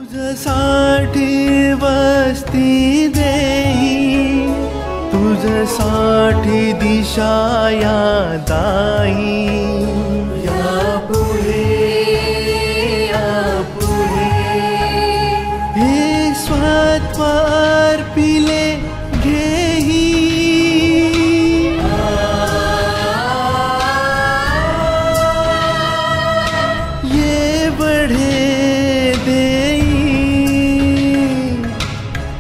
तुझ्यासाठी वस्ती देई, तुझ्यासाठी दिशा या दाई. या पुढे हे स्वत्वार पिले घेई. ये बढे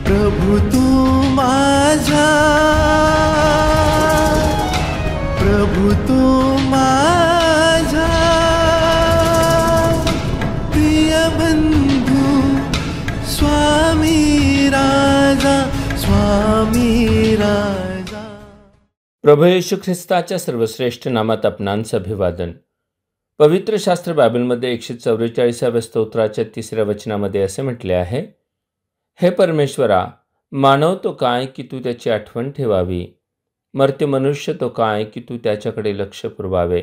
प्रभु तू माझा, प्रभु तू माझा प्रिय बंधू स्वामी राजा, स्वामी राजा. प्रभू येशू ख्रिस्ताच्या सर्वश्रेष्ठ नामात आपणांचं अभिवादन. पवित्र शास्त्र बायबलमध्ये 144व्या स्तोत्राच्या 3ऱ्या वचनामध्ये असे म्हटले आहे, हे परमेश्वरा, मानव तो काय की तू त्याची आठवण ठेवावी, मर्त्य मनुष्य तो काय की तू त्याच्याकडे लक्ष पुरवावे.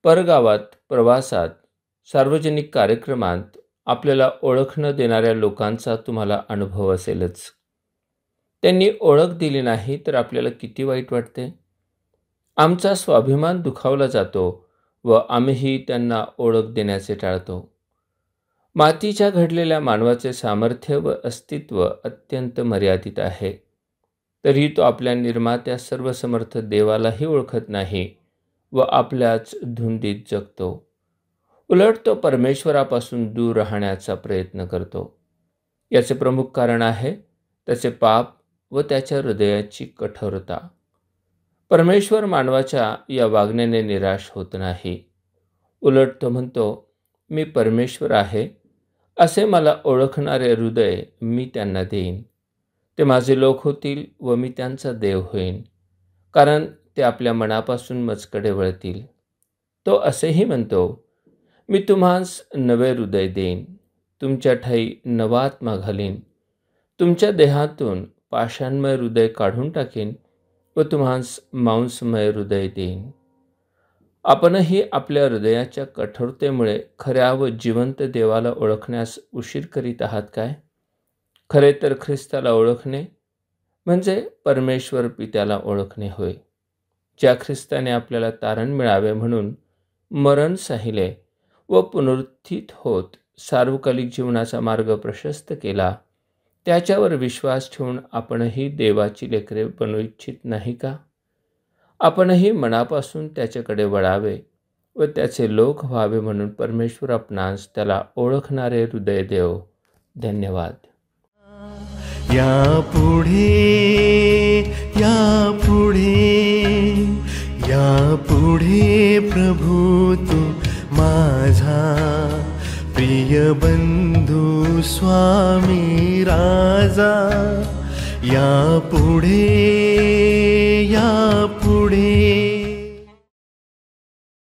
परगावात, प्रवासात, सार्वजनिक कार्यक्रमात आपल्याला ओळख न देणाऱ्या लोकांचा तुम्हाला अनुभव असेलच. त्यांनी ओळख दिली नाही तर आपल्याला किती वाईट वाटते. आमचा स्वाभिमान दुखावला जातो व आम्हीही त्यांना ओळख देण्याचे टाळतो. मातीच्या घडलेल्या मानवाचे सामर्थ्य व अस्तित्व अत्यंत मर्यादित आहे. तरी तो आपल्या निर्मात्या सर्वसमर्थ देवालाही ओळखत नाही व आपल्याच धुंदीत जगतो. उलट तो परमेश्वरापासून दूर राहण्याचा प्रयत्न करतो. याचे प्रमुख कारण आहे त्याचे पाप व त्याच्या हृदयाची कठोरता. परमेश्वर मानवाच्या या वागण्याने निराश होत नाही. उलट तो म्हणतो, मी परमेश्वर आहे, असे मला ओळखणारे हृदय मी त्यांना देईन. ते माझे लोक होतील व मी त्यांचा देव होईन, कारण ते आपल्या मनापासून मजकडे वळतील. तो असेही म्हणतो, मी तुम्हास नवे हृदय देईन, तुमच्या ठाई नवा आत्मा घालीन, तुमच्या देहातून पाषाणमय हृदय काढून टाकीन व तुम्हास मांसमय हृदय देईन. आपणही आपल्या हृदयाच्या कठोरतेमुळे खऱ्या व जिवंत देवाला ओळखण्यास उशीर करीत आहात काय? खरे तर ख्रिस्ताला ओळखणे म्हणजे परमेश्वर पित्याला ओळखणे होय. ज्या ख्रिस्ताने आपल्याला तारण मिळावे म्हणून मरण सहिले व पुनरुत्थित होत सार्वकालिक जीवनाचा मार्ग प्रशस्त केला, त्याच्यावर विश्वास ठेवून आपणही देवाची लेकरे बनू इच्छित नाही का? आपणही मनापासून त्याच्याकडे वळावे व त्याचे लोक व्हावे म्हणून परमेश्वर आपणास त्याला ओळखणारे हृदय देव. धन्यवाद. या पुढे, या पुढे, या पुढे प्रभु तू माझा प्रिय बंधू स्वामी राजा. या पुढे, या पुढे